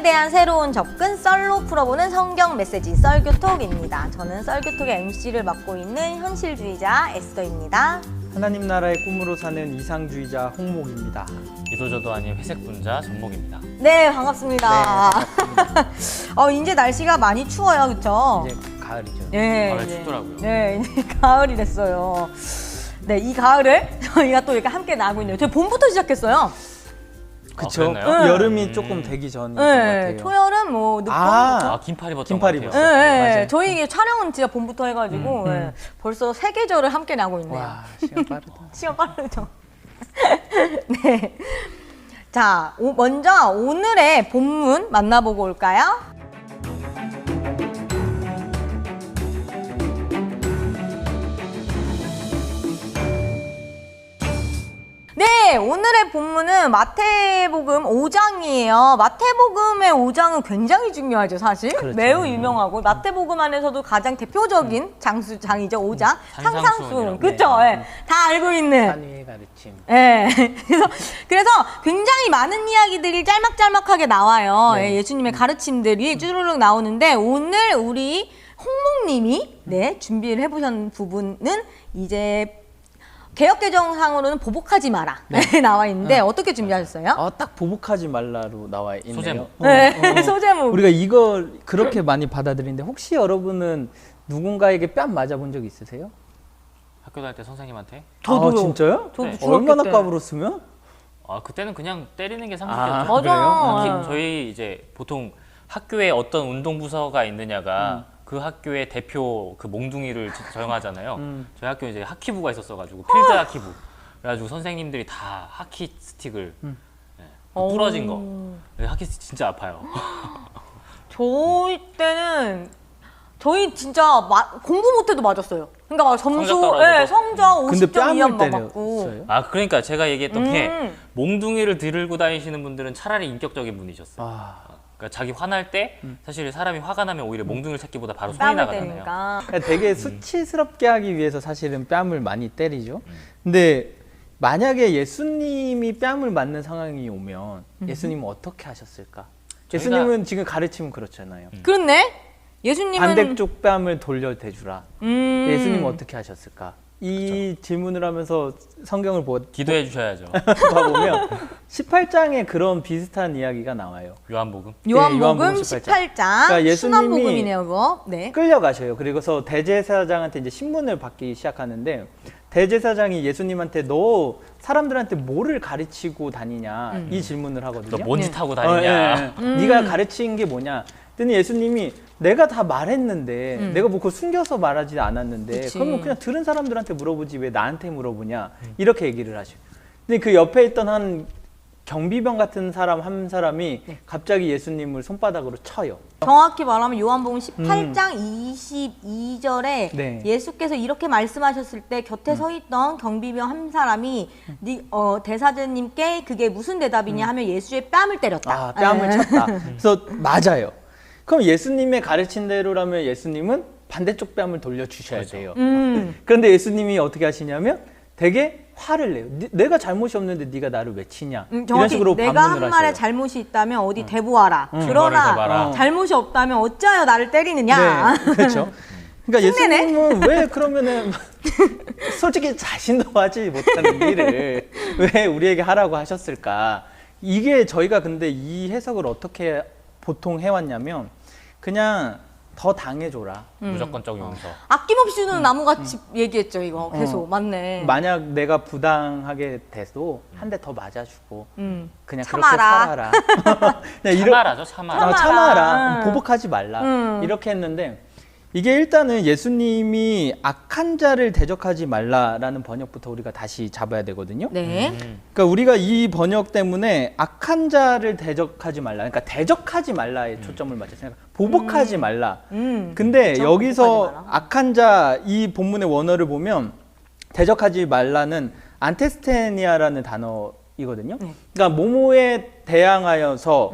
대한 새로운 접근, 썰로 풀어보는 성경 메시지 썰교톡입니다. 저는 썰교톡의 MC를 맡고 있는 현실주의자 에스더입니다. 하나님 나라의 꿈으로 사는 이상주의자 홍목입니다. 이도저도 아닌 회색 분자 전목입니다. 네, 반갑습니다. 이제 날씨가 많이 추워요, 그렇죠? 이제 가을이죠. 네, 가을 이제. 춥더라고요. 네, 이제 가을이 됐어요. 네, 이 가을을 저희가 또 이렇게 함께 나고 있네요. 저희 봄부터 시작했어요. 그쵸? 그랬나요? 여름이 조금 되기 전인 것 네, 같아요. 초여름 뭐 늦봄. 아, 긴팔 입었던 긴팔 것 입었어요. 같아요. 네, 맞아요. 저희 이게 촬영은 진짜 봄부터 해가지고 네, 벌써 세 계절을 함께 나고 있네요. 와, 시간 빠르다. 시간 빠르죠. 네. 자, 먼저 오늘의 본문 만나보고 올까요? 네, 오늘의 본문은 마태복음 5장이에요. 마태복음의 5장은 굉장히 중요하죠, 사실. 그렇죠. 매우 유명하고 마태복음 안에서도 가장 대표적인 장이죠, 5장. 상상수훈. 산상수훈이라고. 그렇죠. 예. 다 알고 있는. 한위의 가르침. 예. 그래서 굉장히 많은 이야기들이 짤막짤막하게 나와요. 네. 예, 예수님의 가르침들이 쭈루룩 나오는데 오늘 우리 홍목님이 준비를 해보신 부분은 이제 개역개정상으로는 보복하지 마라 나와 있는데 어떻게 준비하셨어요? 딱 보복하지 말라로 나와 있네요. 소제목. 네, 소제목. 우리가 이걸 그렇게 많이 받아들이는데 혹시 여러분은 누군가에게 뺨 맞아본 적 있으세요? 학교 다닐 때 선생님한테? 저도요. 아, 진짜요? 저도 네. 중학교 얼마나 때. 까불었으면? 그때는 그냥 때리는 게 아, 상식이었죠. 맞아. 그래요? 저희 이제 보통 학교에 어떤 운동부서가 있느냐가 그 학교의 대표 그 몽둥이를 정하잖아요. 저희 학교에 이제 하키부가 있었어가지고 필드 하키부. 그래가지고 선생님들이 다 하키 스틱을 부러진 거. 하키 스틱 진짜 아파요. 저희 때는 저희 진짜 공부 못해도 맞았어요. 그러니까 막 점수, 성적 떨어지고. 성적 근데 50점 뺨을 이하만 맞고. 때렸어요? 그러니까 제가 얘기했던 게 음. 몽둥이를 들고 다니시는 분들은 차라리 인격적인 분이셨어요. 아, 그러니까 자기 화날 때 사실 사람이 화가 나면 오히려 몽둥이를 찾기보다 바로 손이 땀을 나가잖아요. 때니까. 그러니까 되게 수치스럽게 하기 위해서 사실은 뺨을 많이 때리죠. 근데 만약에 예수님이 뺨을 맞는 상황이 오면 예수님은 어떻게 하셨을까? 예수님은 지금 가르치면 그렇잖아요. 그렇네. 예수님은 반대쪽 뺨을 돌려대주라. 예수님은 음. 어떻게 하셨을까? 이 질문을 하면서 성경을 기도해 주셔야죠. 봐보면 18장에 그런 비슷한 이야기가 나와요. 요한복음. 요한복음 요한복음 18장. 그러니까 예수님이 순환복음이네요, 그거. 네. 끌려가셔요. 그리고서 대제사장한테 이제 신문을 받기 시작하는데 대제사장이 예수님한테 너 사람들한테 뭐를 가르치고 다니냐 이 질문을 너 하거든요. 뭔 짓 하고 다니냐. 네가 가르친 게 뭐냐? 그랬더니 예수님이 내가 다 말했는데 내가 뭐 그걸 숨겨서 말하지 않았는데 그치. 그러면 그냥 들은 사람들한테 물어보지 왜 나한테 물어보냐 이렇게 얘기를 하셔요. 근데 그 옆에 있던 한 경비병 같은 사람 한 사람이 갑자기 예수님을 손바닥으로 쳐요. 정확히 말하면 요한복음 18장 22절에 네. 예수께서 이렇게 말씀하셨을 때 곁에 서 있던 경비병 한 사람이 대사장님께 그게 무슨 대답이냐 하면 예수의 뺨을 때렸다. 뺨을 쳤다. 그래서 맞아요. 그럼 예수님의 가르친 대로라면 예수님은 반대쪽 뺨을 돌려주셔야 그렇죠. 돼요. 그런데 예수님이 어떻게 하시냐면 되게 화를 내요. 내가 잘못이 없는데 네가 나를 왜 치냐. 이런 정확히 식으로 내가 반문을 한 말에 하셔요. 잘못이 있다면 어디 대보아라. 증거를 그러나 대봐라. 잘못이 없다면 어찌하여 나를 때리느냐. 네, 그렇죠. 그러니까 힘내네. 예수님은 왜 그러면은 솔직히 자신도 하지 못하는 일을 왜 우리에게 하라고 하셨을까? 이게 저희가 근데 이 해석을 어떻게 보통 해왔냐면 그냥 더 당해줘라. 무조건적 용서. 아낌없이 주는 나무같이 얘기했죠, 이거. 계속. 맞네. 만약 내가 부당하게 돼도 한 대 더 맞아주고 그냥 참아라. 그렇게 살아라. 그냥 참아라죠, 참아라. 참아라. 응. 보복하지 말라. 이렇게 했는데 이게 일단은 예수님이 악한 자를 대적하지 말라라는 번역부터 우리가 다시 잡아야 되거든요. 네. 그러니까 우리가 이 번역 때문에 악한 자를 대적하지 말라. 그러니까 대적하지 말라에 초점을 맞췄어요. 그러니까 보복하지 말라. 근데 그렇죠. 여기서 보복하지 마라. 악한 자 이 본문의 원어를 보면 대적하지 말라는 안테스테니아라는 단어이거든요. 그러니까 모모에 대항하여서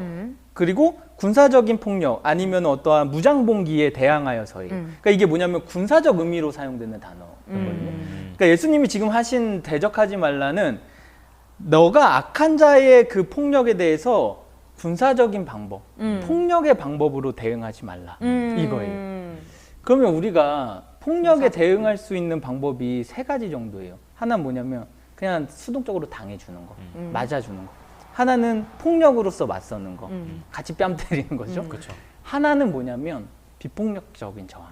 그리고 군사적인 폭력 아니면 어떠한 무장봉기에 대항하여서의 그러니까 이게 뭐냐면 군사적 의미로 사용되는 단어거든요. 그러니까 예수님이 지금 하신 대적하지 말라는 너가 악한 자의 그 폭력에 대해서 군사적인 방법, 폭력의 방법으로 대응하지 말라 이거예요. 그러면 우리가 폭력에 대응할 수 있는 방법이 세 가지 정도예요. 하나는 뭐냐면 그냥 수동적으로 당해주는 거, 맞아주는 거. 하나는 폭력으로서 맞서는 거, 같이 뺨 때리는 거죠. 그렇죠. 하나는 뭐냐면 비폭력적인 저항.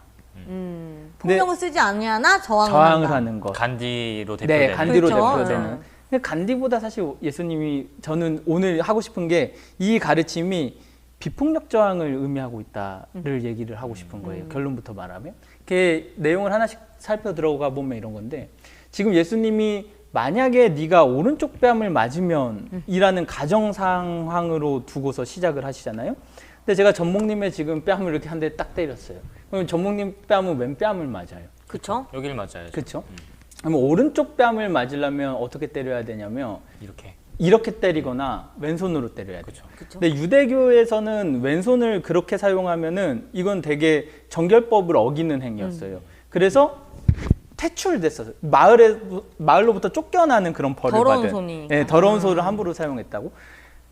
폭력을 쓰지 않냐나 저항을 하는 것. 간디로 대표되는. 네, 간디로 그렇죠. 대표되는. 근데 간디보다 사실 예수님이 저는 오늘 하고 싶은 게 이 가르침이 비폭력 저항을 의미하고 있다를 얘기를 하고 싶은 거예요. 결론부터 말하면. 그 내용을 하나씩 살펴 들어가 보면 이런 건데 지금 예수님이 만약에 네가 오른쪽 뺨을 맞으면 이라는 가정 상황으로 두고서 시작을 하시잖아요. 근데 제가 전목님의 지금 뺨을 이렇게 한 대 딱 때렸어요. 그럼 전목님 뺨은 왼 뺨을 맞아요. 그렇죠. 여기를 맞아야죠. 그렇죠? 그러면 오른쪽 뺨을 맞으려면 어떻게 때려야 되냐면 이렇게. 이렇게 때리거나 왼손으로 때려야 돼요. 그렇죠. 근데 유대교에서는 왼손을 그렇게 사용하면은 이건 되게 정결법을 어기는 행위였어요. 그래서 퇴출됐어요. 마을로부터 쫓겨나는 그런 벌을 더러운 받은. 손이니까. 네, 더러운 손을 함부로 사용했다고.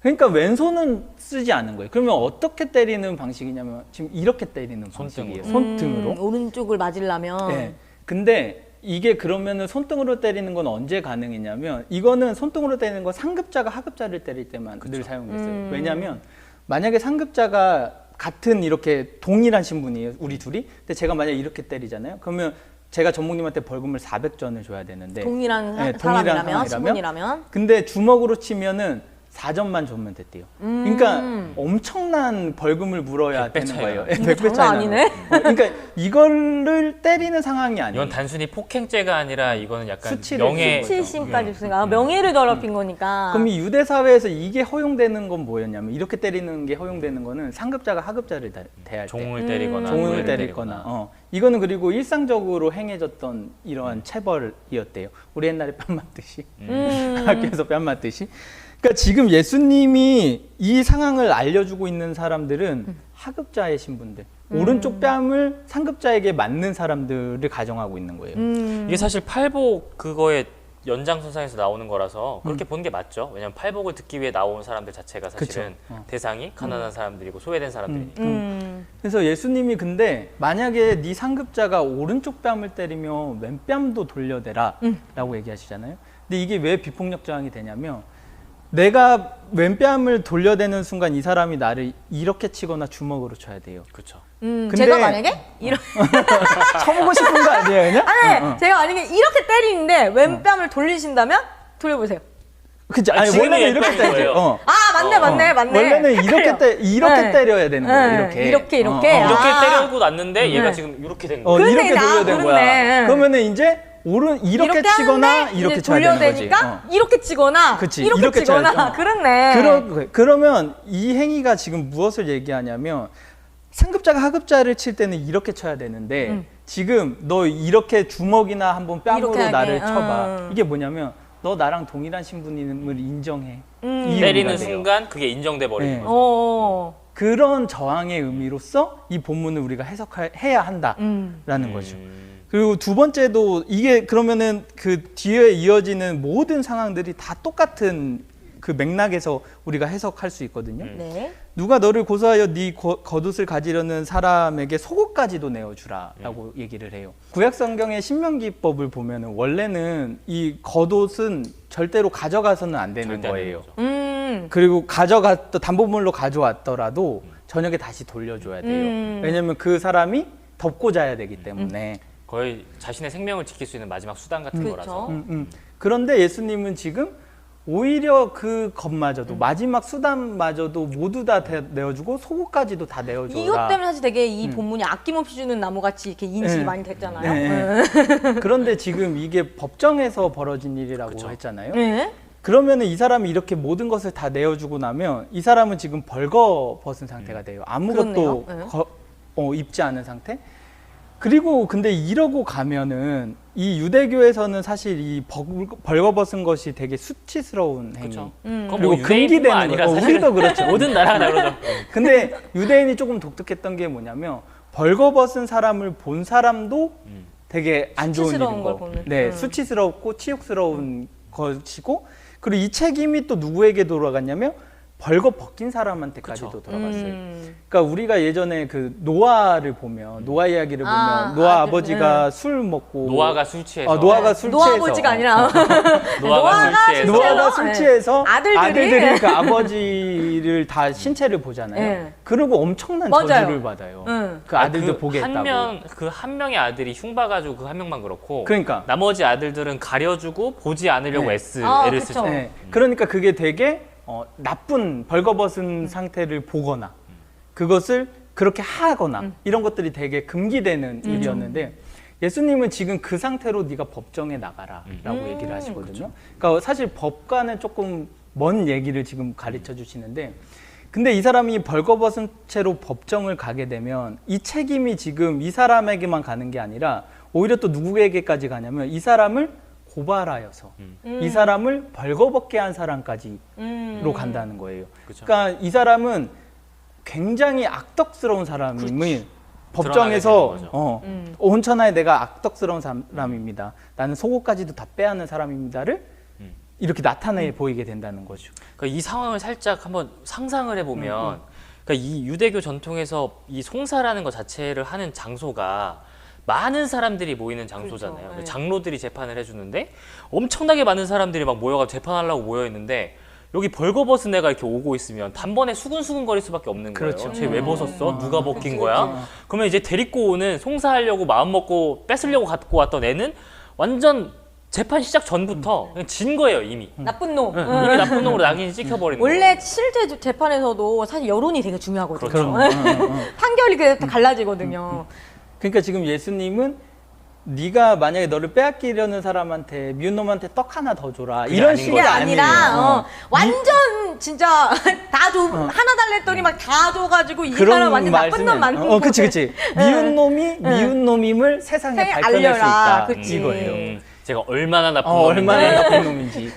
그러니까 왼손은 쓰지 않은 거예요. 그러면 어떻게 때리는 방식이냐면 지금 이렇게 때리는 방식이에요. 손등으로. 오른쪽을 맞으려면 네. 근데 이게 그러면은 손등으로 때리는 건 언제 가능이냐면 이거는 손등으로 때리는 건 상급자가 하급자를 때릴 때만 늘 사용됐어요. 왜냐하면 만약에 상급자가 같은 이렇게 동일한 신분이에요. 우리 둘이. 근데 제가 만약에 이렇게 때리잖아요. 그러면 제가 전목님한테 벌금을 400전을 줘야 되는데 동일한 네, 사람이라면 상황이라면. 신분이라면 근데 주먹으로 치면은 4점만 줬면 됐대요. 그러니까 엄청난 벌금을 물어야 100배 되는 차이가 거예요. 나요. 100배 장난 차이 아니네. 그러니까 이거를 때리는 상황이 아니에요. 이건 단순히 폭행죄가 아니라 이거는 약간 수치를- 명예 수치심까지 있으니까 명예를 더럽힌 거니까. 그럼 이 유대 사회에서 이게 허용되는 건 뭐였냐면 이렇게 때리는 게 허용되는 거는 상급자가 하급자를 대할 때 종을 때리거나 종을 노예를 때리거나 이거는 그리고 일상적으로 행해졌던 이러한 체벌이었대요. 우리 옛날에 뺨 맞듯이 학교에서 뺨 맞듯이. 그러니까 지금 예수님이 이 상황을 알려주고 있는 사람들은 하급자의 신분들, 오른쪽 뺨을 상급자에게 맞는 사람들을 가정하고 있는 거예요. 이게 사실 팔복 그거의 연장선상에서 나오는 거라서 그렇게 보는 게 맞죠. 왜냐하면 팔복을 듣기 위해 나온 사람들 자체가 사실은 대상이 가난한 사람들이고 소외된 사람들이니까. 그래서 예수님이 근데 만약에 네 상급자가 오른쪽 뺨을 때리면 왼 뺨도 돌려대라 라고 얘기하시잖아요. 근데 이게 왜 비폭력 저항이 되냐면 내가 왼 뺨을 돌려대는 순간 이 사람이 나를 이렇게 치거나 주먹으로 쳐야 돼요. 그렇죠. 근데- 제가 만약에 이렇게 쳐보고 싶은 거 아니에요, 그냥? 아니 제가 만약에 이렇게 때리는데 왼뺨을 돌리신다면 돌려보세요. 그치? 아니, 아니, 지금은 원래는 이렇게 왼뺨인 때리죠. 거예요. 아 맞네. 원래는 이렇게 네. 때려야 되는 거예요. 네, 이렇게. 이렇게. 어, 어. 이렇게 아. 때려고 났는데 얘가 네. 지금 이렇게 된 거예요. 그러네, 이렇게 돌려야 되는 거야. 그렇네. 그러면은 이제 이렇게 치거나 하는데 이렇게 이제 쳐야 되는 거지. 돌려대니까 이렇게 치거나 그치, 이렇게 이렇게 치거나 쳐야죠. 그렇네. 그러면 이 행위가 지금 무엇을 얘기하냐면 상급자가 하급자를 칠 때는 이렇게 쳐야 되는데 지금 너 이렇게 주먹이나 한번 뺨으로 이렇게 나를 하게, 쳐봐. 이게 뭐냐면 너 나랑 동일한 신분임을 인정해. 이 의미가 때리는 돼요. 순간 그게 인정돼 버리는 네. 거죠. 어. 그런 저항의 의미로서 이 본문을 우리가 해석해야 한다라는 거죠. 그리고 두 번째도 이게 그러면은 그 뒤에 이어지는 모든 상황들이 다 똑같은 그 맥락에서 우리가 해석할 수 있거든요. 네. 누가 너를 고소하여 네 겉옷을 가지려는 사람에게 속옷까지도 내어주라라고 얘기를 해요. 구약 성경의 신명기법을 보면은 원래는 이 겉옷은 절대로 가져가서는 안 되는 절대 안 되는 거예요. 거죠. 그리고 담보물로 가져왔더라도 저녁에 다시 돌려줘야 돼요. 왜냐면 그 사람이 덮고 자야 되기 때문에. 거의 자신의 생명을 지킬 수 있는 마지막 수단 같은 그렇죠. 거라서. 그런데 예수님은 지금 오히려 그 것마저도 마지막 수단마저도 모두 다 내어주고 속옷까지도 다 내어줘라. 이것 때문에 사실 되게 이 본문이 아낌없이 주는 나무같이 이렇게 인식이 네. 많이 됐잖아요. 네. 그런데 지금 이게 법정에서 벌어진 일이라고 그쵸. 했잖아요. 네. 그러면은 이 사람이 이렇게 모든 것을 다 내어주고 나면 이 사람은 지금 벌거벗은 상태가 돼요. 아무것도 그렇네요. 입지 않은 상태. 그리고 근데 이러고 가면은 이 유대교에서는 사실 이 벌거벗은 것이 되게 수치스러운 행위. 그렇죠. 그건 그리고 뭐 유대인뿐만 금기되는 아니라 거예요. 사실은 우리도 그렇죠. 모든 나라가 다 그러죠. 근데 유대인이 조금 독특했던 게 뭐냐면 벌거벗은 사람을 본 사람도 되게 안 좋은 수치스러운 일인 걸 거. 보는. 네, 수치스럽고 치욕스러운 것이고 그리고 이 책임이 또 누구에게 돌아갔냐면 벌거 벗긴 사람한테까지도 그쵸. 돌아갔어요. 그러니까 우리가 예전에 그 노아를 보면 노아 이야기를 보면 노아 아들, 아버지가 술 먹고 노아가 술 취해서 노아가 술 노아 취해서 아버지가 아니라 노아가 술 취해서 노아가 술 취해서 아들들이 그 아버지를 다 신체를 보잖아요. 네. 그리고 엄청난 맞아요. 저주를 받아요. 응. 그 아들도 보게 했다고. 그 한 명의 아들이 흉봐가지고 그 한 명만 그렇고 그러니까. 나머지 아들들은 가려주고 보지 않으려고 네. 애를 그쵸. 쓰죠. 네. 그러니까 그게 되게 나쁜 벌거벗은 상태를 보거나 그것을 그렇게 하거나 이런 것들이 되게 금기되는 일이었는데 예수님은 지금 그 상태로 네가 법정에 나가라라고 얘기를 하시거든요. 그러니까 사실 법과는 조금 먼 얘기를 지금 가르쳐 주시는데 근데 이 사람이 벌거벗은 채로 법정을 가게 되면 이 책임이 지금 이 사람에게만 가는 게 아니라 오히려 또 누구에게까지 가냐면 이 사람을 고발하여서 이 사람을 벌거벗게 한 사람까지로 간다는 거예요. 그쵸. 그러니까 이 사람은 굉장히 악덕스러운 사람임을 법정에서 드러나게 되는 거죠. 온천하에 내가 악덕스러운 사람입니다. 나는 속옷까지도 다 빼앗는 사람입니다를 이렇게 나타내 보이게 된다는 거죠. 그러니까 이 상황을 살짝 한번 상상을 해보면 그러니까 이 유대교 전통에서 이 송사라는 것 자체를 하는 장소가 많은 사람들이 모이는 장소잖아요. 그렇죠. 네. 장로들이 재판을 해주는데 엄청나게 많은 사람들이 막 모여가 재판하려고 모여 있는데 여기 벌거벗은 애가 이렇게 오고 있으면 단번에 수근수근거릴 수밖에 없는 거예요. 그렇죠. 쟤 왜 벗었어? 누가 벗긴 그치, 거야? 그러면 이제 데리고 오는 송사하려고 마음 먹고 뺏으려고 갖고 왔던 애는 완전 재판 시작 전부터 그냥 진 거예요 이미. 나쁜 놈. 이미 나쁜 놈으로 낙인이 찍혀버린 거예요. 원래 실제 재판에서도 사실 여론이 되게 중요하거든요. 그렇죠. 판결이 그래서 갈라지거든요. 그러니까 지금 예수님은 네가 만약에 너를 빼앗기려는 사람한테 미운 놈한테 떡 하나 더 줘라 그게 이런 아닌 식이 그게 거죠. 아니에요. 아니라 완전 진짜 다 줘. 하나 달랬더니 막 다 줘가지고 이 사람 완전 나쁜 놈 만든 그치 그치. 미운 놈이 미운 놈임을 세상에 세상에 밝혀낼 수 알려라. 있다. 그치. 이거예요. 제가 얼마나 나쁜 놈인지. 얼마나 나쁜 놈인지.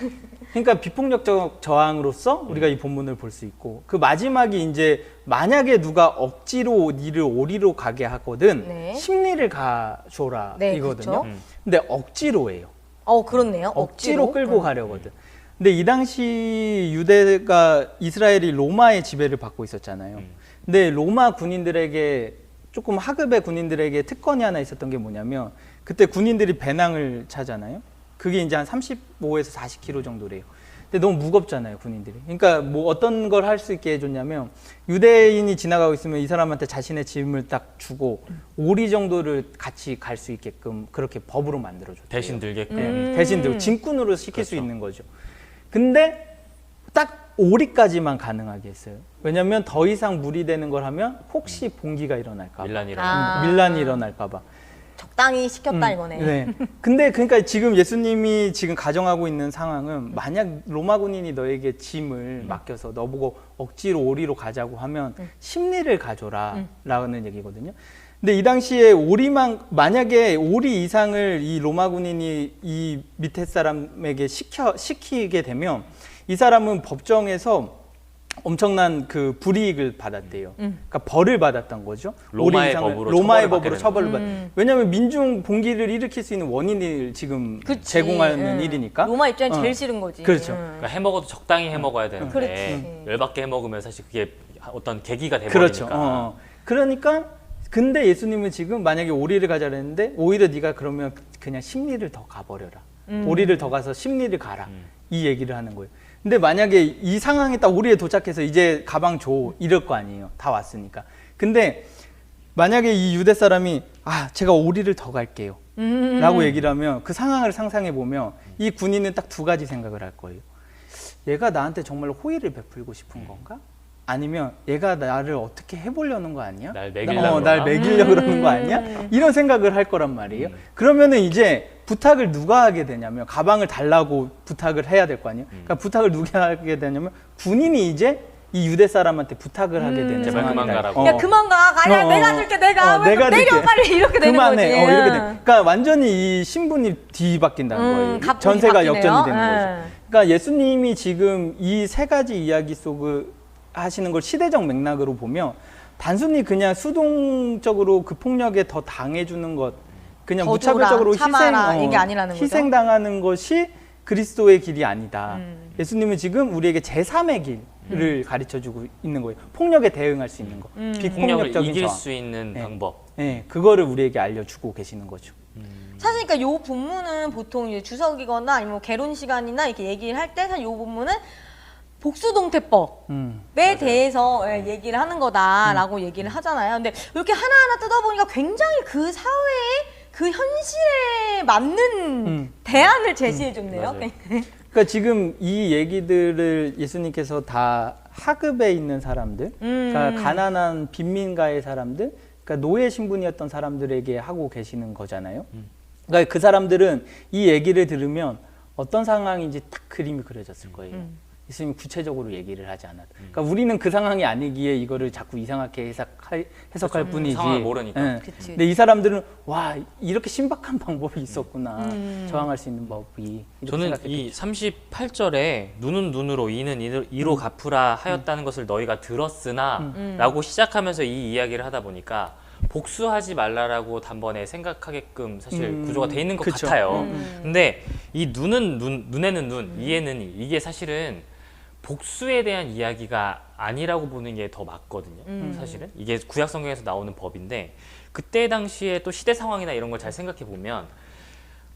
그러니까 비폭력적 저항으로서 우리가 이 본문을 볼 수 있고 그 마지막이 이제 만약에 누가 억지로 니를 오리로 가게 하거든 네. 심리를 가줘라 네, 이거든요. 그렇죠. 근데 억지로예요. 그렇네요. 억지로 끌고 가려거든. 근데 이 당시 유대가 이스라엘이 로마의 지배를 받고 있었잖아요. 근데 로마 군인들에게 조금 하급의 군인들에게 특권이 하나 있었던 게 뭐냐면 그때 군인들이 배낭을 차잖아요. 그게 이제 한 35에서 40kg 정도래요. 근데 너무 무겁잖아요, 군인들이. 그러니까 뭐 어떤 걸 할 수 있게 해줬냐면 유대인이 지나가고 있으면 이 사람한테 자신의 짐을 딱 주고 오리 정도를 같이 갈 수 있게끔 그렇게 법으로 만들어줬대요. 대신 들게끔. 대신 들고 짐꾼으로 시킬 수 그렇죠. 있는 거죠. 근데 딱 오리까지만 가능하게 했어요. 왜냐면 더 이상 무리되는 걸 하면 혹시 봉기가 일어날까 봐. 밀란이라. 밀란이 일어날까 봐. 적당히 시켰다 이거네. 네. 근데 그러니까 지금 예수님이 지금 가정하고 있는 상황은 만약 로마 군인이 너에게 짐을 맡겨서 너보고 억지로 오리로 가자고 하면 심리를 가져라라는 얘기거든요. 근데 이 당시에 만약에 오리 이상을 이 로마 군인이 이 밑에 사람에게 시키게 되면 이 사람은 법정에서 엄청난 그 불이익을 받았대요. 그러니까 벌을 받았던 거죠. 로마의 오리 이상을 법으로 로마의 처벌을 법으로 받게 처벌을 받. 왜냐하면 민중 봉기를 일으킬 수 있는 원인을 지금 그치. 제공하는 일이니까. 로마 입장에 제일 어. 싫은 거지. 그렇죠. 그러니까 해먹어도 적당히 해먹어야 되는데 그렇지. 열받게 해먹으면 사실 그게 어떤 계기가 돼버리니까. 그렇죠. 그러니까 근데 예수님은 지금 만약에 오리를 가자 그랬는데 오히려 네가 그러면 그냥 심리를 더 가버려라. 오리를 더 가서 심리를 가라. 이 얘기를 하는 거예요. 근데 만약에 이 상황에 딱 오리에 도착해서 이제 가방 줘 이럴 거 아니에요. 다 왔으니까. 근데 만약에 이 유대 사람이 제가 오리를 더 갈게요. 라고 얘기를 하면 그 상황을 상상해 보면 이 군인은 딱 두 가지 생각을 할 거예요. 얘가 나한테 정말 호의를 베풀고 싶은 건가? 아니면 얘가 나를 어떻게 해보려는 거 아니야? 날 먹이려고 날 먹이려고 그러는 거 아니야? 이런 생각을 할 거란 말이에요. 그러면은 이제 부탁을 누가 하게 되냐면 가방을 달라고 부탁을 해야 될 거 아니에요. 그러니까 부탁을 누가 하게 되냐면 군인이 이제 이 유대 사람한테 부탁을 하게 되는 제발 상황이다. 그만 가라고. 야 그만 가. 아니야 내가 줄게. 내가 내가 내려 줄게. 빨리 이렇게 되는 그만해. 거지. 이렇게 돼. 그러니까 완전히 이 신분이 뒤바뀐다는 거예요. 갑분이 전세가 바뀌네요. 역전이 되는 예. 거죠. 그러니까 예수님이 지금 이 세 가지 이야기 속을 하시는 걸 시대적 맥락으로 보면 단순히 그냥 수동적으로 그 폭력에 더 당해주는 것, 그냥 더 무차별적으로 줘라, 참아라, 이게 아니라는 거죠? 희생당하는 것이 그리스도의 길이 아니다. 예수님은 지금 우리에게 제3의 길, 방법을 가르쳐주고 있는 거예요. 폭력에 대응할 수 있는 거, 폭력을 비폭력적인 이길 저항. 수 있는 네. 방법. 네, 그거를 우리에게 알려주고 계시는 거죠. 사실 그러니까 요 본문은 보통 이제 주석이거나 아니면 뭐 개론 시간이나 이렇게 얘기를 할 때 사실 요 본문은 복수동태법에 대해서 얘기를 하는 거다라고 얘기를 하잖아요. 근데 이렇게 하나하나 뜯어보니까 굉장히 그 사회의 그 현실에 맞는 대안을 제시해줬네요. 맞아요. 그러니까 지금 이 얘기들을 예수님께서 다 하급에 있는 사람들, 그러니까 가난한 빈민가의 사람들, 그러니까 노예 신분이었던 사람들에게 하고 계시는 거잖아요. 그러니까 그 사람들은 이 얘기를 들으면 어떤 상황인지 딱 그림이 그려졌을 거예요. 예수님이 구체적으로 얘기를 하지 않아도. 그러니까 우리는 그 상황이 아니기에 이거를 자꾸 이상하게 해석할 뿐이지. 상황을 모르니까. 예. 그치. 근데 이 사람들은 와 이렇게 신박한 방법이 있었구나. 저항할 수 있는 법이. 이렇게 저는 생각했겠죠. 이 38절에 눈은 눈으로 이는 이로 갚으라 하였다는 것을 너희가 들었으나 라고 시작하면서 이 이야기를 하다 보니까 복수하지 말라라고 단번에 생각하게끔 사실 구조가 돼 있는 것 그쵸. 같아요. 근데 이 눈에는 눈, 이에는 이 이게 사실은 복수에 대한 이야기가 아니라고 보는 게 더 맞거든요. 사실은 이게 구약 성경에서 나오는 법인데 그때 당시에 또 시대 상황이나 이런 걸 잘 생각해 보면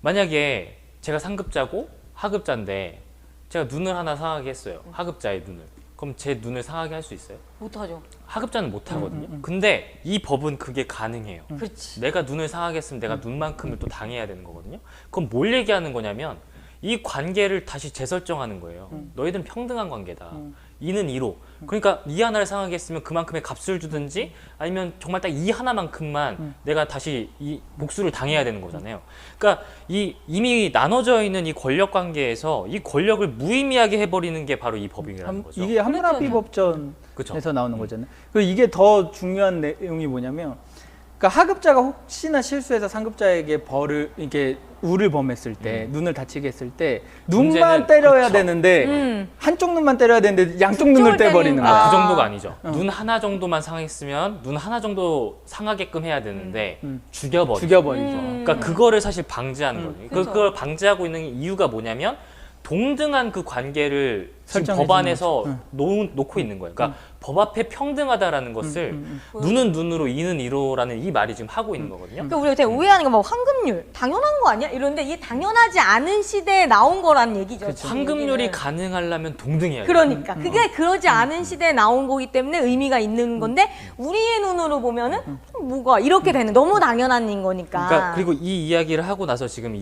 만약에 제가 상급자고 하급자인데 제가 눈을 하나 상하게 했어요. 하급자의 눈을. 그럼 제 눈을 상하게 할 수 있어요? 못하죠. 하급자는 못 하거든요. 근데 이 법은 그게 가능해요. 그렇지. 내가 눈을 상하게 했으면 내가 눈만큼을 또 당해야 되는 거거든요. 그럼 뭘 얘기하는 거냐면 이 관계를 다시 재설정하는 거예요. 너희들은 평등한 관계다. 이는 이로. 그러니까 이 하나를 상하게 했으면 그만큼의 값을 주든지 아니면 정말 딱 이 하나만큼만 내가 다시 이 복수를 당해야 되는 거잖아요. 그러니까 이 이미 나눠져 있는 이 권력 관계에서 이 권력을 무의미하게 해버리는 게 바로 이 법이라는 거죠. 이게 함무라비 법전에서 그쵸. 나오는 거잖아요. 그리고 이게 더 중요한 내용이 뭐냐면, 그러니까 하급자가 혹시나 실수해서 상급자에게 벌을 이렇게 우를 범했을 때, 눈을 다치게 했을 때 눈만 문제는 때려야 그쵸. 되는데 한쪽 눈만 때려야 되는데 양쪽 눈을 떼버리는 때리니까. 거야. 그 정도가 아니죠. 눈 하나 정도만 상했으면 눈 하나 정도 상하게끔 해야 되는데 죽여버리죠. 죽여버리죠. 그러니까 그거를 사실 방지하는 거예요. 그쵸. 그걸 방지하고 있는 이유가 뭐냐면 동등한 그 관계를 지금 설정해 법 안에서 주는 놓고 있는 거예요. 그러니까 법 앞에 평등하다라는 것을 눈은 눈으로 이는 이로라는 이 말이 지금 하고 있는 거거든요. 그러니까 우리가 되게 오해하는 건 뭐 황금률 당연한 거 아니야? 이런데 이게 당연하지 않은 시대에 나온 거라는 얘기죠. 지금 황금률이 얘기는. 가능하려면 동등해야 돼요. 그러니까 그게 그러지 않은 시대에 나온 거기 때문에 의미가 있는 건데 우리의 눈으로 보면은 뭐가 이렇게 되는 너무 당연한 인 거니까. 그러니까 그리고 이 이야기를 하고 나서 지금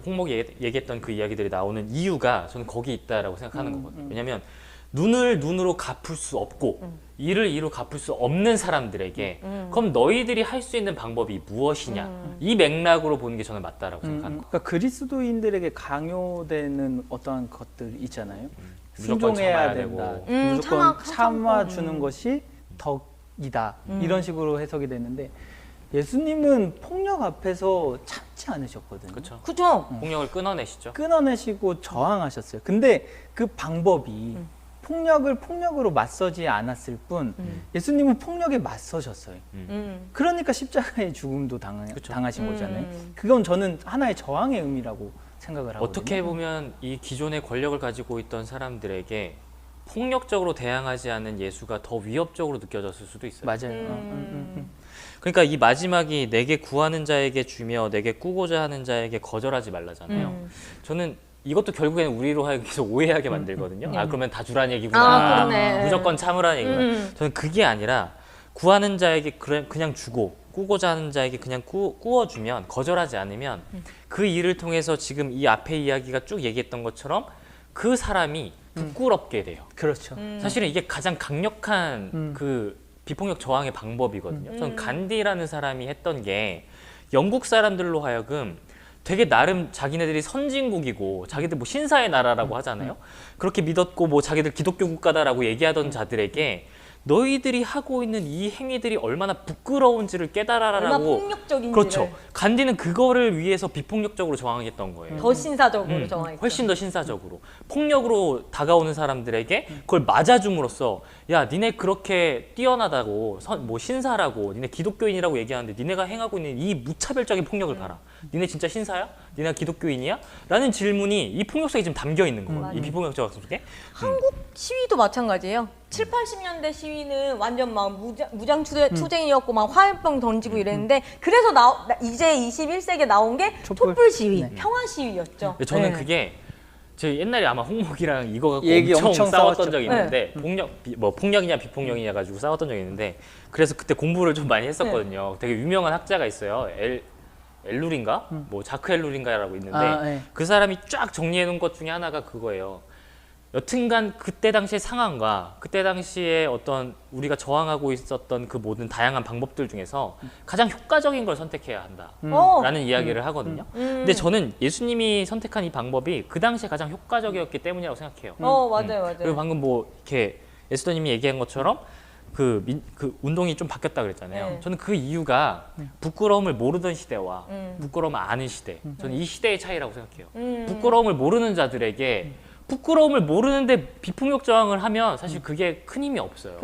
홍목이 얘기했던 그 이야기들이 나오는 이유가 저는 거기 있다라고 생각하는 거거든요. 왜냐하면 눈을 눈으로 갚을 수 없고 이를 이로 갚을 수 없는 사람들에게 그럼 너희들이 할 수 있는 방법이 무엇이냐 이 맥락으로 보는 게 저는 맞다라고 생각하는 거예요. 그러니까 그리스도인들에게 강요되는 어떠한 것들 있잖아요. 무조건 순종해야 참아야 된다. 되고. 무조건 참아, 참아주는 것이 덕이다. 이런 식으로 해석이 되는데 예수님은 폭력 앞에서 참지 않으셨거든요. 그렇죠. 그죠? 폭력을 끊어내시죠. 끊어내시고 저항하셨어요. 근데 그 방법이 폭력으로 맞서지 않았을 뿐 예수님은 폭력에 맞서셨어요. 그러니까 십자가의 죽음도 당하신 거잖아요. 그건 저는 하나의 저항의 의미라고 생각을 하거든요. 어떻게 보면 이 기존의 권력을 가지고 있던 사람들에게 폭력적으로 대항하지 않은 예수가 더 위협적으로 느껴졌을 수도 있어요. 맞아요. 그러니까 이 마지막이 내게 구하는 자에게 주며 내게 꾸고자 하는 자에게 거절하지 말라잖아요. 저는 이것도 결국에는 우리로 하여금 계속 오해하게 만들거든요. 아 그러면 다 주라는 얘기구나. 아, 그러네. 무조건 참으라는 얘기구나. 저는 그게 아니라 구하는 자에게 그냥 주고 꾸고자 하는 자에게 그냥 꾸어주면 거절하지 않으면 그 일을 통해서 지금 이 앞에 이야기가 쭉 얘기했던 것처럼 그 사람이 부끄럽게 돼요. 그렇죠. 사실은 이게 가장 강력한 그 비폭력 저항의 방법이거든요. 저는 간디라는 사람이 했던 게 영국 사람들로 하여금 되게 나름 자기네들이 선진국이고 자기들 뭐 신사의 나라라고 하잖아요. 그렇게 믿었고 뭐 자기들 기독교 국가다라고 얘기하던 자들에게 너희들이 하고 있는 이 행위들이 얼마나 부끄러운지를 깨달아라라고. 얼마나 폭력적인지를. 그렇죠. 간디는 그거를 위해서 비폭력적으로 저항했던 거예요. 더 신사적으로 정하겠죠. 훨씬 더 신사적으로 폭력으로 다가오는 사람들에게 그걸 맞아줌으로써 야 니네 그렇게 뛰어나다고 뭐 신사라고 니네 기독교인이라고 얘기하는데 니네가 행하고 있는 이 무차별적인 폭력을 봐라. 니네 진짜 신사야? 니네가 기독교인이야? 라는 질문이 이 폭력 속에 지금 담겨 있는 거예요. 이 비폭력 저항 속에. 한국 시위도 마찬가지예요. 7, 80년대 시위는 완전 막 무장 투쟁이었고 막 화염병 던지고 이랬는데 그래서 이제 21세기에 나온 게 촛불 시위, 평화 시위였죠. 근데 저는 네. 그게 저 옛날에 아마 홍목이랑 이거 갖고 얘기 엄청 엄청 싸웠던 싸웠죠. 적이 있는데 폭력이냐 비폭력이냐 가지고 싸웠던 적이 있는데 그래서 그때 공부를 좀 많이 했었거든요. 되게 유명한 학자가 있어요. 엘룰인가? 뭐 자크 엘룰인가라고 있는데 그 사람이 쫙 정리해 놓은 것 중에 하나가 그거예요. 여튼간 그때 당시의 상황과 그때 당시에 어떤 우리가 저항하고 있었던 그 모든 다양한 방법들 중에서 가장 효과적인 걸 선택해야 한다라는 이야기를 하거든요. 근데 저는 예수님이 선택한 이 방법이 그 당시에 가장 효과적이었기 때문이라고 생각해요. 맞아요. 그리고 방금 뭐 이렇게 예수님이 얘기한 것처럼 그 운동이 좀 바뀌었다 그랬잖아요. 네. 저는 그 이유가 부끄러움을 모르던 시대와 부끄러움을 아는 시대. 저는 이 시대의 차이라고 생각해요. 부끄러움을 모르는 자들에게 부끄러움을 모르는데 비폭력 저항을 하면 사실 그게 큰 힘이 없어요.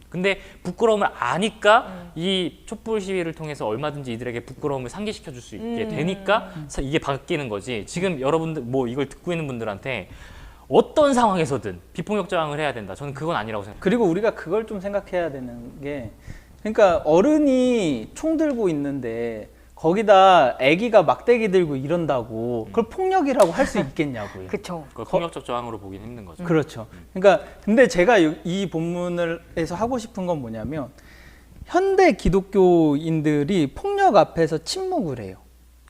근데 부끄러움을 아니까 이 촛불 시위를 통해서 얼마든지 이들에게 부끄러움을 상기시켜 줄 수 있게 되니까 이게 바뀌는 거지. 지금 여러분들 뭐 이걸 듣고 있는 분들한테 어떤 상황에서든 비폭력 저항을 해야 된다. 저는 그건 아니라고 생각해요. 그리고 우리가 그걸 좀 생각해야 되는 게 그러니까 어른이 총 들고 있는데 거기다 아기가 막대기 들고 이런다고 그걸 폭력이라고 할 수 있겠냐고요. 그렇죠. 그걸 폭력적 저항으로 보긴 힘든 거죠. 그렇죠. 그러니까 근데 제가 이 본문에서 하고 싶은 건 뭐냐면 현대 기독교인들이 폭력 앞에서 침묵을 해요.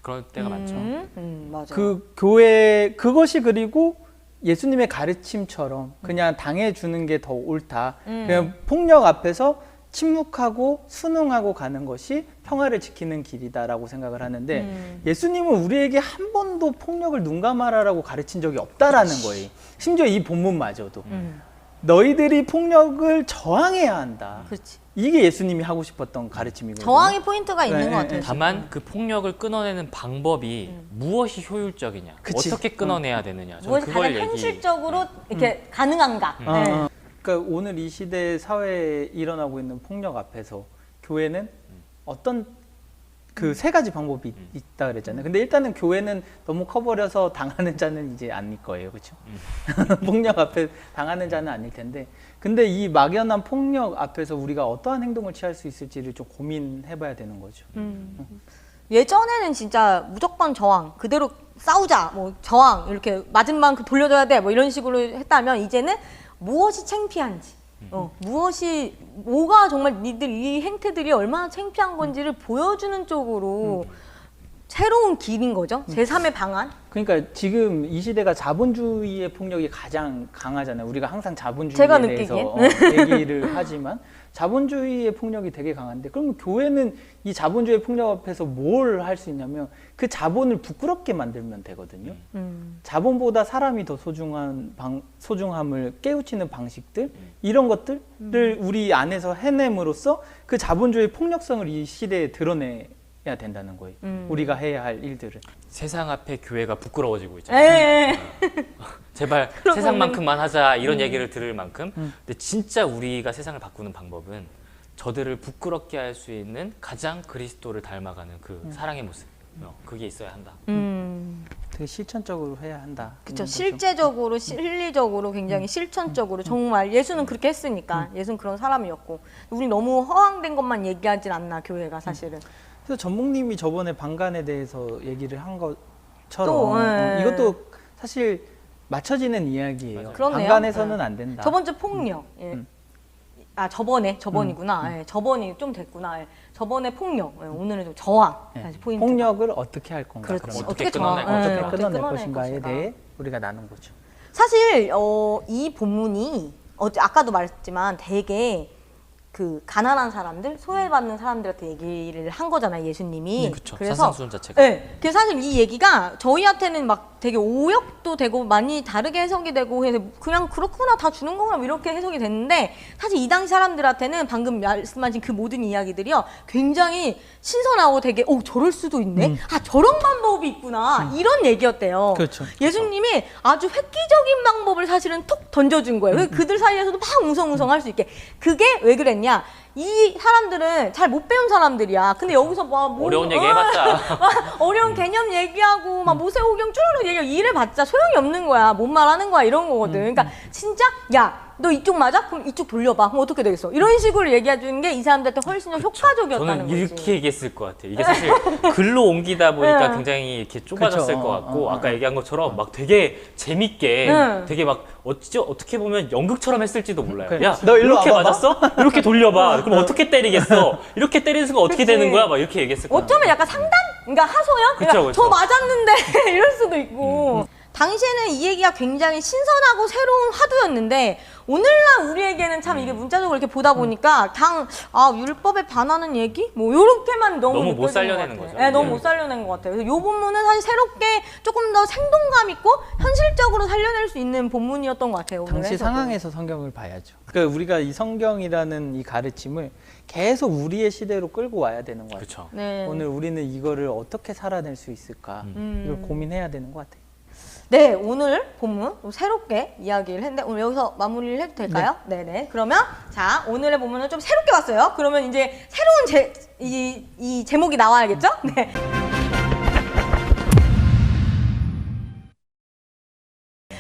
그럴 때가 많죠. 맞아요. 그 교회 그것이 그리고 예수님의 가르침처럼 그냥 당해주는 게 더 옳다. 그냥 폭력 앞에서 침묵하고 순응하고 가는 것이 평화를 지키는 길이다라고 생각을 하는데 예수님은 우리에게 한 번도 폭력을 눈 감아라라고 가르친 적이 없다라는 거예요. 심지어 이 본문마저도 너희들이 폭력을 저항해야 한다. 그렇지. 이게 예수님이 하고 싶었던 가르침이거든요. 저항의 포인트가 있는 것 같아요. 다만 그 폭력을 끊어내는 방법이 무엇이 효율적이냐, 그치. 어떻게 끊어내야 되느냐. 저는 무엇이 그걸 가장 현실적으로 이렇게 가능한가. 네. 그러니까 오늘 이 시대 사회에 일어나고 있는 폭력 앞에서 교회는 어떤 그 세 가지 방법이 있다 그랬잖아요. 근데 일단은 교회는 너무 커버려서 당하는 자는 이제 아닐 거예요, 그렇죠? 폭력 앞에 당하는 자는 아닐 텐데, 근데 이 막연한 폭력 앞에서 우리가 어떠한 행동을 취할 수 있을지를 좀 고민해봐야 되는 거죠. 예전에는 진짜 무조건 저항, 그대로 싸우자, 뭐 저항 이렇게 맞은 만큼 돌려줘야 돼, 뭐 이런 식으로 했다면 이제는 무엇이 창피한지, 뭐가 정말 니들 이 행태들이 얼마나 창피한 건지를 보여주는 쪽으로 새로운 길인 거죠. 제3의 방안. 그러니까 지금 이 시대가 자본주의의 폭력이 가장 강하잖아요. 우리가 항상 자본주의에 제가 대해서 얘기를 하지만 자본주의의 폭력이 되게 강한데, 그러면 교회는 이 자본주의의 폭력 앞에서 뭘 할 수 있냐면 그 자본을 부끄럽게 만들면 되거든요. 자본보다 사람이 더 소중함을 깨우치는 방식들, 이런 것들을 우리 안에서 해냄으로써 그 자본주의의 폭력성을 이 시대에 드러내야 된다는 거예요. 우리가 해야 할 일들을. 세상 앞에 교회가 부끄러워지고 있잖아요. 제발 세상만큼만 하자 이런 얘기를 들을 만큼. 근데 진짜 우리가 세상을 바꾸는 방법은 저들을 부끄럽게 할 수 있는 가장 그리스도를 닮아가는 그 사랑의 모습. 그게 있어야 한다. 되게 실천적으로 해야 한다. 그렇죠. 실제적으로, 실리적으로, 굉장히 실천적으로 정말 예수는 그렇게 했으니까 예수는 그런 사람이었고, 우리 너무 허황된 것만 얘기하진 않나 교회가 사실은. 그래서 전목님이 저번에 방간에 대해서 얘기를 한 것처럼 또, 이것도 사실 맞춰지는 이야기예요. 그렇네요. 방간에서는 안 된다. 저번 주 폭력. 저번이구나. 저번이 좀 됐구나. 저번에 폭력. 오늘은 좀 저항. 다시 포인트. 폭력을 어떻게 할 건가? 그렇지. 그런 어떻게 저항. 끊어낼 어떻게 끊어낼 끊어낼 것인가에 것인가. 대해 우리가 나눈 거죠. 사실 이 본문이 아까도 말했지만 되게 그 가난한 사람들, 소외받는 사람들한테 얘기를 한 거잖아요, 예수님이. 그렇죠. 그래서 산상수훈 자체가. 네. 그래서 사실 이 얘기가 저희한테는 막 되게 오역도 되고 많이 다르게 해석이 되고 해서 그냥 그렇구나, 다 주는 거구나 이렇게 해석이 됐는데, 사실 이 당시 사람들한테는 방금 말씀하신 그 모든 이야기들이요 굉장히 신선하고 되게 저럴 수도 있네, 저런 방법이 있구나, 이런 얘기였대요. 그렇죠. 예수님이 아주 획기적인 방법을 사실은 톡 던져준 거예요. 그들 사이에서도 막 웅성웅성 할 수 있게. 그게 왜 그랬냐, 이 사람들은 잘 못 배운 사람들이야. 근데 여기서 막 어려운 얘기 해봤자. 어려운 개념 얘기하고 막 모세오경 쭈루룩 얘기하고 이래봤자 소용이 없는 거야. 뭔 말하는 거야 이런 거거든. 그러니까 진짜 야 너 이쪽 맞아? 그럼 이쪽 돌려봐. 그럼 어떻게 되겠어? 이런 식으로 얘기해 주는 게 이 사람들한테 훨씬 더 효과적이었다는 저는 거지. 이렇게 얘기했을 것 같아요. 이게 사실 글로 옮기다 보니까 네. 굉장히 이렇게 좁아졌을 그쵸. 것 같고 아까 얘기한 것처럼 막 되게 재밌게 네. 되게 막 어떻게 보면 연극처럼 했을지도 몰라요. 그래. 야, 너 일로 이렇게 와봐봐. 맞았어? 이렇게 돌려봐. 그럼 어떻게 때리겠어? 이렇게 때리는 순간 어떻게 그치. 되는 거야? 막 이렇게 얘기했을 것 같아요. 어쩌면 약간 상담? 그러니까 하소연? 그쵸, 그러니까 그쵸. 저 맞았는데 이럴 수도 있고. 당시에는 이 얘기가 굉장히 신선하고 새로운 화두였는데 오늘날 우리에게는 참 이게 문자적으로 이렇게 보다 보니까 그냥 율법에 반하는 얘기? 뭐 요렇게만 너무 못 느껴지는 살려내는 것 같아요. 거죠. 네, 너무 네. 못 살려낸 것 같아요. 그래서 요 본문은 사실 새롭게 조금 더 생동감 있고 현실적으로 살려낼 수 있는 본문이었던 것 같아요. 오늘 당시 해석은. 상황에서 성경을 봐야죠. 그러니까 우리가 이 성경이라는 이 가르침을 계속 우리의 시대로 끌고 와야 되는 것 같아요. 그렇죠. 네. 오늘 우리는 이거를 어떻게 살아낼 수 있을까 이걸 고민해야 되는 것 같아요. 네, 오늘 본문 새롭게 이야기를 했는데 오늘 여기서 마무리를 해도 될까요? 네, 네. 그러면 자, 오늘의 본문은 좀 새롭게 왔어요. 그러면 이제 새로운 이 제목이 나와야겠죠? 네.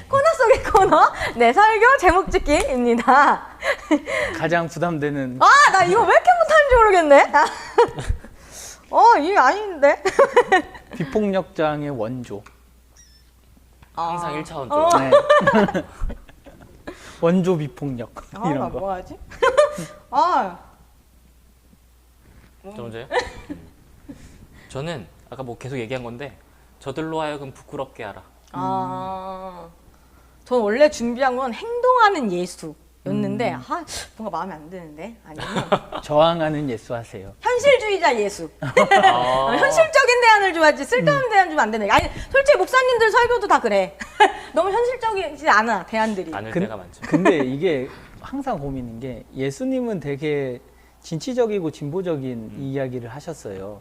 코너 속의 코너. 네, 설교 제목 짓기입니다. 가장 부담되는 나 이거 왜 이렇게 못하는지 모르겠네. 이게 아닌데. 비폭력장의 원조. 항상 1차원적으로. 네. 원조 비폭력 나 이런 거. 뭐 하지? 저 문제요? 저는 아까 뭐 계속 얘기한 건데 저들로 하여금 부끄럽게 하라. 전 원래 준비한 건 행동하는 예수였는데 뭔가 마음에 안 드는데 아니면 저항하는 예수 하세요. 현실주의자 예수. 현실적인 대안을 줘야지 쓸데없는 대안 주면 안 되네. 아니 솔직히 목사님들 설교도 다 그래. 너무 현실적이지 않아 대안들이. 않을 근- 때가 많죠. 근데 이게 항상 고민인 게 예수님은 되게 진취적이고 진보적인 이야기를 하셨어요.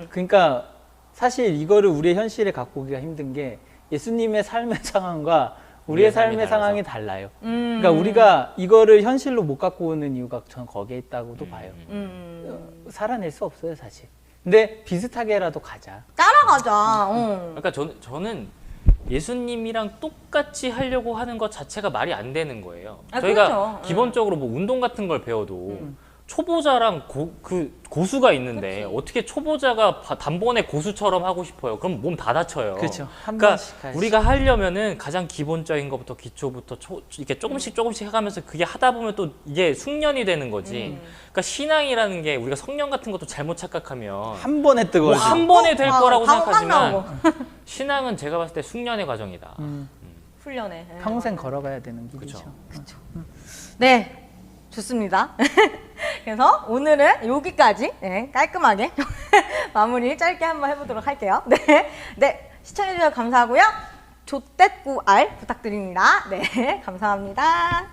그러니까 사실 이거를 우리의 현실에 갖고 오기가 힘든 게 예수님의 삶의 상황과 우리의 삶의 상황이 달라요. 그러니까 우리가 이거를 현실로 못 갖고 오는 이유가 저는 거기에 있다고도 봐요. 살아낼 수 없어요, 사실. 근데 비슷하게라도 가자. 따라가자. 그러니까 저는 예수님이랑 똑같이 하려고 하는 것 자체가 말이 안 되는 거예요. 저희가 그렇죠. 기본적으로 뭐 운동 같은 걸 배워도 초보자랑 고수가 있는데 어떻게 초보자가 단번에 고수처럼 하고 싶어요? 그럼 몸 다 다쳐요. 그렇죠. 한 그러니까 번씩 가야지. 우리가 하려면은 가장 기본적인 것부터 기초부터 이렇게 조금씩 해가면서 그게 하다 보면 또 이게 숙련이 되는 거지. 그러니까 신앙이라는 게 우리가 성령 같은 것도 잘못 착각하면 한 번에 뜨거워. 한 번에 될 거라고 바로 막 생각하지만 나오고. 신앙은 제가 봤을 때 숙련의 과정이다. 훈련해. 평생 걸어가야 되는 길이죠. 그쵸. 네, 좋습니다. 그래서 오늘은 여기까지 깔끔하게 마무리 짧게 한번 해보도록 할게요. 네, 시청해주셔서 감사하고요. 조댓구알 부탁드립니다. 네, 감사합니다.